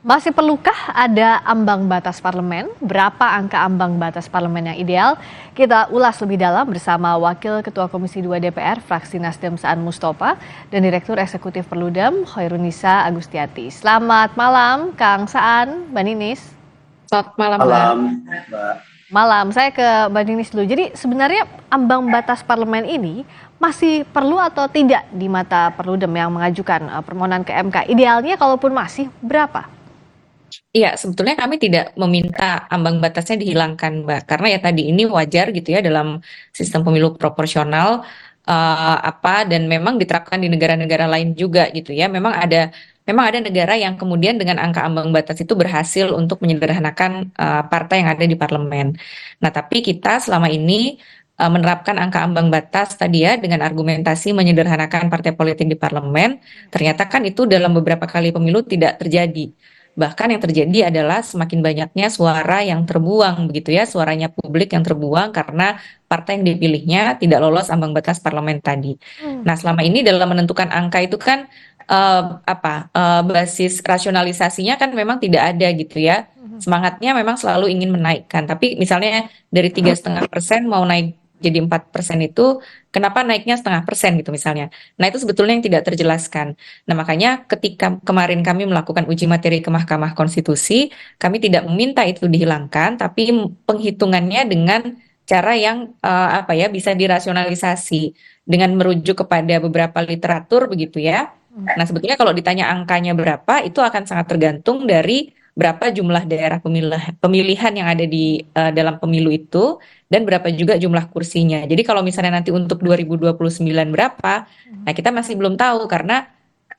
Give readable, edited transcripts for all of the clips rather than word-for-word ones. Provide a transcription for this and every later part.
Masih perlukah ada ambang batas parlemen? Berapa angka ambang batas parlemen yang ideal? Kita ulas lebih dalam bersama Wakil Ketua Komisi 2 DPR fraksi Nasdem Saan Mustafa dan Direktur Eksekutif Perludem Khairunisa Agustiati. Selamat malam Kang Saan, Mbak Ninis. Selamat malam, Mbak. Malam, Mbak. Malam, saya ke Mbak Ninis dulu. Jadi sebenarnya ambang batas parlemen ini masih perlu atau tidak di mata Perludem yang mengajukan permohonan ke MK? Idealnya kalaupun masih berapa? Iya, sebetulnya kami tidak meminta ambang batasnya dihilangkan, Mbak. Karena ya tadi ini wajar gitu ya dalam sistem pemilu proporsional dan memang diterapkan di negara-negara lain juga gitu ya. Memang ada negara yang kemudian dengan angka ambang batas itu berhasil untuk menyederhanakan partai yang ada di parlemen. Nah, tapi kita selama ini menerapkan angka ambang batas tadi ya dengan argumentasi menyederhanakan partai politik di parlemen, ternyata kan itu dalam beberapa kali pemilu tidak terjadi. Bahkan yang terjadi adalah semakin banyaknya suara yang terbuang begitu ya, suaranya publik yang terbuang karena partai yang dipilihnya tidak lolos ambang batas parlemen tadi. Nah, selama ini dalam menentukan angka itu kan basis rasionalisasinya kan memang tidak ada gitu ya. Semangatnya memang selalu ingin menaikkan, tapi misalnya dari 3,5% mau naik jadi 4% itu, kenapa naiknya 0,5% gitu misalnya. Nah, itu sebetulnya yang tidak terjelaskan. Nah, makanya ketika kemarin kami melakukan uji materi ke Mahkamah Konstitusi, kami tidak meminta itu dihilangkan, tapi penghitungannya dengan cara yang bisa dirasionalisasi dengan merujuk kepada beberapa literatur begitu ya. Nah, sebetulnya kalau ditanya angkanya berapa, itu akan sangat tergantung dari berapa jumlah daerah pemilihan yang ada di dalam pemilu itu dan berapa juga jumlah kursinya. Jadi kalau misalnya nanti untuk 2029 berapa, nah kita masih belum tahu karena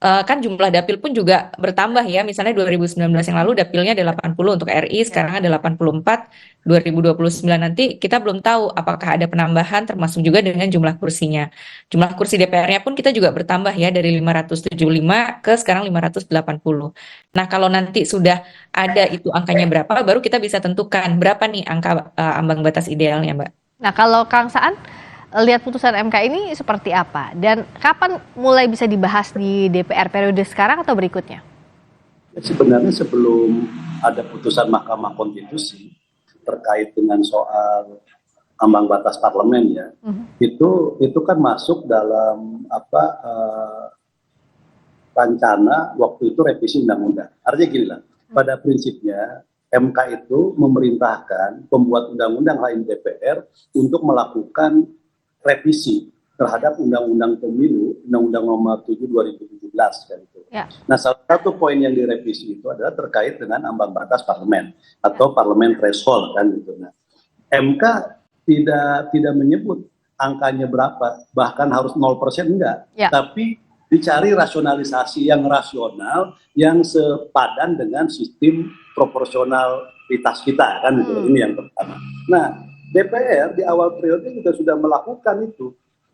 kan jumlah dapil pun juga bertambah ya. Misalnya 2019 yang lalu dapilnya ada 80 untuk RI, sekarang ada 84. 2029 nanti kita belum tahu apakah ada penambahan termasuk juga dengan jumlah kursinya. Jumlah kursi DPR-nya pun kita juga bertambah ya dari 575 ke sekarang 580. Nah, kalau nanti sudah ada itu angkanya berapa, baru kita bisa tentukan berapa nih angka ambang batas idealnya, Mbak. Nah, kalau Kang Saan lihat putusan MK ini seperti apa? Dan kapan mulai bisa dibahas di DPR periode sekarang atau berikutnya? Sebenarnya sebelum ada putusan Mahkamah Konstitusi terkait dengan soal ambang batas parlemen ya, itu kan masuk dalam rencana waktu itu revisi undang-undang. Artinya gini lah, pada prinsipnya MK itu memerintahkan pembuat undang-undang lain DPR untuk melakukan revisi terhadap Undang-Undang Pemilu, Undang-Undang Nomor 7 2017 kan itu. Ya. Nah, salah satu poin yang direvisi itu adalah terkait dengan ambang batas parlemen atau parlemen threshold kan gitu. Nah, MK tidak menyebut angkanya berapa, bahkan harus 0% enggak. Ya. Tapi dicari rasionalisasi yang rasional yang sepadan dengan sistem proporsionalitas kita kan gitu. Ini yang pertama. Nah, DPR di awal periode juga sudah melakukan itu.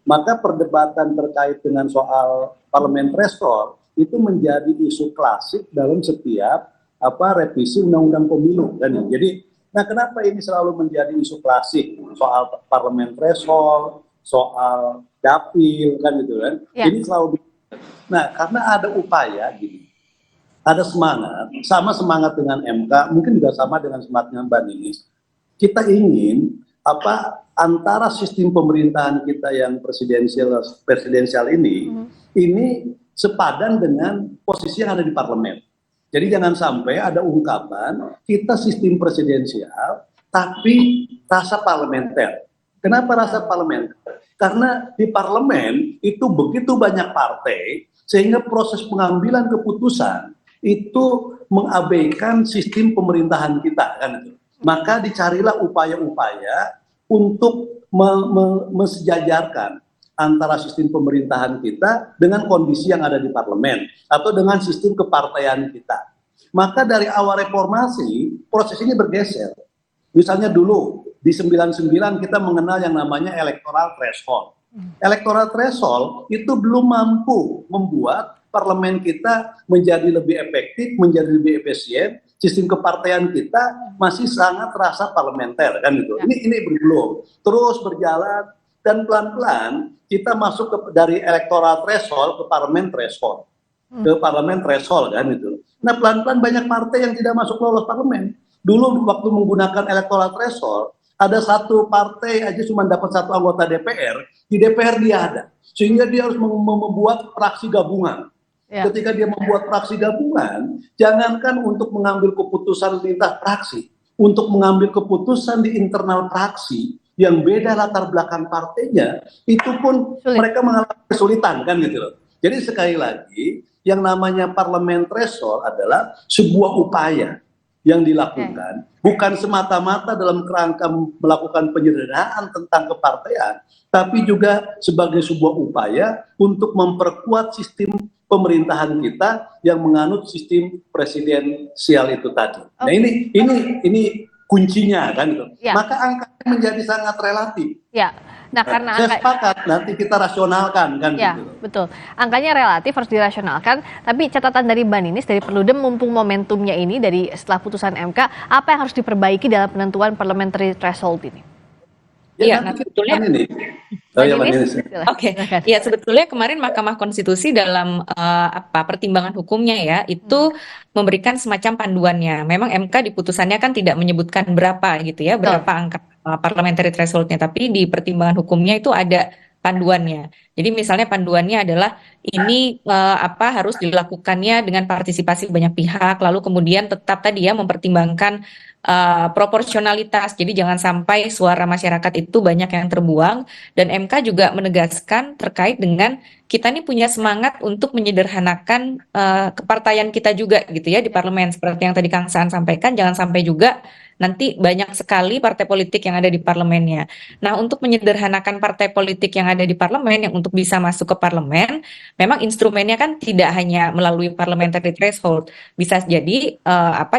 Maka perdebatan terkait dengan soal parlemen threshold itu menjadi isu klasik dalam setiap revisi undang-undang pemilu kan. Jadi, nah kenapa ini selalu menjadi isu klasik soal parlemen threshold, soal dapil kan gitu kan. Ya. Ini selalu. Nah, karena ada upaya gini. Ada semangat, sama semangat dengan MK, mungkin juga sama dengan semangatnya Mbak Ninis. Kita ingin antara sistem pemerintahan kita yang presidensial ini sepadan dengan posisi yang ada di parlemen. Jadi jangan sampai ada ungkapan kita sistem presidensial tapi rasa parlementer. Kenapa rasa parlementer? Karena di parlemen itu begitu banyak partai sehingga proses pengambilan keputusan itu mengabaikan sistem pemerintahan kita kan itu. Maka dicarilah upaya-upaya untuk mensejajarkan antara sistem pemerintahan kita dengan kondisi yang ada di parlemen atau dengan sistem kepartaian kita. Maka dari awal reformasi proses ini bergeser. Misalnya dulu di 99 kita mengenal yang namanya electoral threshold. Electoral threshold itu belum mampu membuat parlemen kita menjadi lebih efektif, menjadi lebih efisien. Sistem kepartaian kita masih sangat terasa parlementer kan gitu. Ini belum terus berjalan dan pelan-pelan kita masuk dari electoral threshold ke parlemen threshold, ke parlemen threshold kan gitu. Nah, pelan-pelan banyak partai yang tidak masuk lolos parlemen. Dulu waktu menggunakan electoral threshold, ada satu partai aja cuma dapat satu anggota DPR, di DPR dia ada. Sehingga dia harus membuat fraksi gabungan. Ya. Ketika dia membuat fraksi gabungan, jangankan untuk mengambil keputusan lintas fraksi, untuk mengambil keputusan di internal fraksi yang beda latar belakang partainya, itu pun Sulit. mereka mengalami kesulitan kan gitu loh. Jadi sekali lagi, yang namanya parlemen threshold adalah sebuah upaya yang dilakukan, bukan semata-mata dalam kerangka melakukan penyederhanaan tentang kepartean, tapi juga sebagai sebuah upaya untuk memperkuat sistem pemerintahan kita yang menganut sistem presidensial itu tadi. Nah, ini kuncinya kan gitu. Ya. Maka angkanya menjadi sangat relatif. Ya. Nah, karena saya sepakat nanti kita rasionalkan kan ya, gitu. Betul. Angkanya relatif harus dirasionalkan, tapi catatan dari Mbak Ninis dari Perludem mumpung momentumnya ini dari setelah putusan MK, apa yang harus diperbaiki dalam penentuan parliamentary threshold ini? Iya, nah sebetulnya ini. Oke. Ya, sebetulnya kemarin Mahkamah Konstitusi dalam pertimbangan hukumnya ya, itu memberikan semacam panduannya. Memang MK di putusannya kan tidak menyebutkan berapa gitu ya, berapa angka parliamentary threshold-nya, tapi di pertimbangan hukumnya itu ada panduannya. Jadi misalnya panduannya adalah ini harus dilakukannya dengan partisipasi banyak pihak, lalu kemudian tetap tadi ya mempertimbangkan proporsionalitas. Jadi jangan sampai suara masyarakat itu banyak yang terbuang, dan MK juga menegaskan terkait dengan kita ini punya semangat untuk menyederhanakan kepartaian kita juga gitu ya di parlemen, seperti yang tadi Kang Saan sampaikan, jangan sampai juga nanti banyak sekali partai politik yang ada di parlemennya. Nah, untuk menyederhanakan partai politik yang ada di parlemen, yang untuk bisa masuk ke parlemen, memang instrumennya kan tidak hanya melalui parliamentary threshold, bisa jadi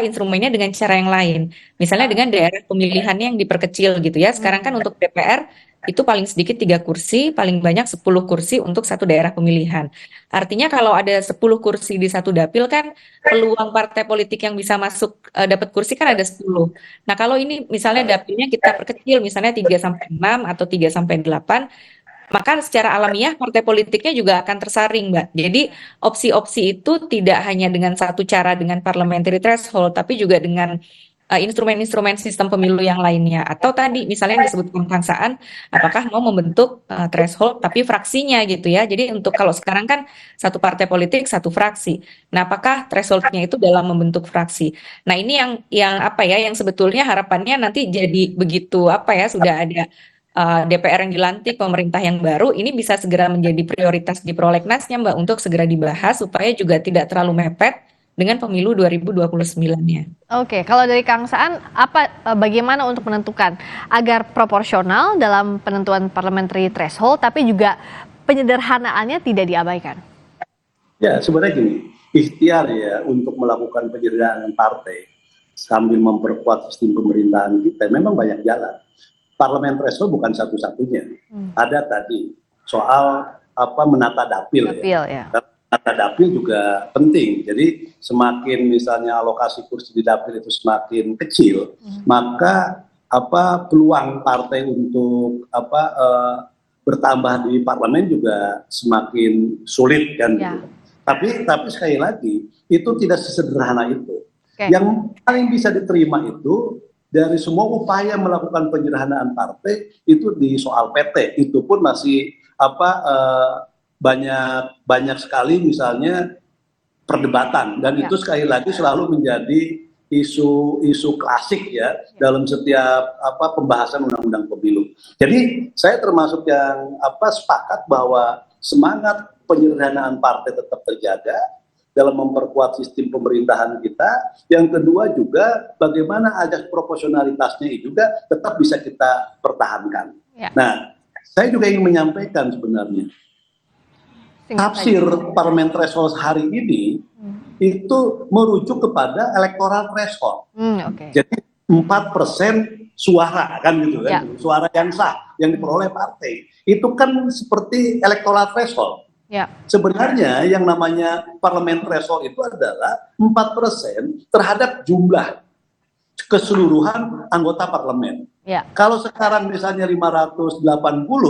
instrumennya dengan cara yang lain. Misalnya dengan daerah pemilihannya yang diperkecil gitu ya. Sekarang kan untuk DPR itu paling sedikit 3 kursi, paling banyak 10 kursi untuk satu daerah pemilihan. Artinya kalau ada 10 kursi di satu dapil kan peluang partai politik yang bisa masuk dapat kursi kan ada 10. Nah, kalau ini misalnya dapilnya kita perkecil misalnya 3-6 atau 3-8, maka secara alamiah partai politiknya juga akan tersaring, Mbak. Jadi opsi-opsi itu tidak hanya dengan satu cara dengan parliamentary threshold, tapi juga dengan instrumen-instrumen sistem pemilu yang lainnya. Atau tadi misalnya yang disebutkan Kang Saan, apakah mau membentuk threshold tapi fraksinya gitu ya. Jadi untuk kalau sekarang kan satu partai politik satu fraksi. Nah, apakah thresholdnya itu dalam membentuk fraksi? Nah, ini yang sebetulnya harapannya nanti jadi begitu sudah ada DPR yang dilantik, pemerintah yang baru, ini bisa segera menjadi prioritas di prolegnasnya, Mbak, untuk segera dibahas supaya juga tidak terlalu mepet dengan pemilu 2029-nya. Oke, kalau dari Kang Saan, bagaimana untuk menentukan agar proporsional dalam penentuan parliamentary threshold, tapi juga penyederhanaannya tidak diabaikan? Ya, sebenarnya gini, ikhtiar ya untuk melakukan penyederhanaan partai sambil memperkuat sistem pemerintahan kita memang banyak jalan. Parliamentary threshold bukan satu-satunya. Ada tadi soal menata dapil ya. Menata dapil juga penting. Jadi semakin misalnya alokasi kursi di dapil itu semakin kecil, maka peluang partai untuk bertambah di parlemen juga semakin sulit kan. Ya. Gitu. Tapi sekali lagi itu tidak sesederhana itu. Yang paling bisa diterima itu dari semua upaya melakukan penyederhanaan partai itu di soal PT, itu pun masih banyak sekali misalnya perdebatan, dan itu sekali lagi selalu menjadi isu klasik ya dalam setiap pembahasan undang-undang pemilu. Jadi saya termasuk yang sepakat bahwa semangat penyederhanaan partai tetap terjaga dalam memperkuat sistem pemerintahan kita. Yang kedua juga bagaimana ajas proporsionalitasnya juga tetap bisa kita pertahankan. Ya. Nah, saya juga ingin menyampaikan sebenarnya tafsir parliamentary threshold hari ini itu merujuk kepada electoral threshold. Jadi 4% suara kan gitu kan, suara yang sah yang diperoleh partai itu kan seperti electoral threshold. Ya. Sebenarnya yang namanya parliamentary threshold itu adalah 4% terhadap jumlah keseluruhan anggota parlemen. Ya. Kalau sekarang misalnya 580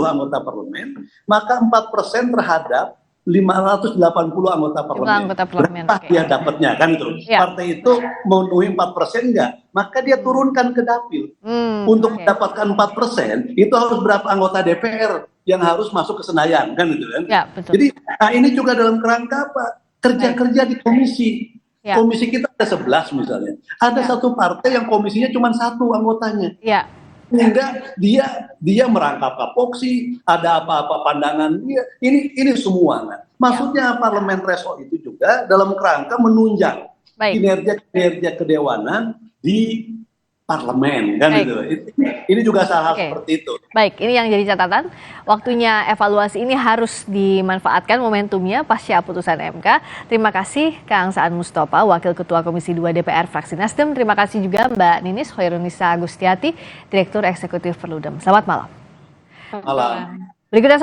anggota parlemen, maka 4% terhadap 580 anggota parlemen. anggota parlemen, Berapa oke. dia dapatnya kan itu? Ya. Partai itu memenuhi 4% enggak? Maka dia turunkan ke dapil. Untuk Oke. mendapatkan 4% itu harus berapa anggota DPR yang harus masuk ke Senayan kan itu kan? Ya, betul. Jadi ini juga dalam kerangka apa? Kerja-kerja di komisi. Ya. Komisi kita ada 11 misalnya. Ada Ya. satu partai yang komisinya cuma 1 anggotanya. Ya. Sehingga dia merangkap kapoksi, ada apa-apa pandangan dia. Ini semua. Nah, maksudnya parlemen threshold itu juga dalam kerangka menunjang Baik. kinerja kedewanan di parlemen kan Baik. itu. Ini juga hal Oke. seperti itu. Baik, ini yang jadi catatan. Waktunya evaluasi ini harus dimanfaatkan momentumnya pasca putusan MK. Terima kasih Kang Saan Mustopha, Wakil Ketua Komisi 2 DPR fraksi Nasdem. Terima kasih juga Mbak Ninis Hoirunisa Agustiati, Direktur Eksekutif Perludem. Selamat malam. Malam. Berikutnya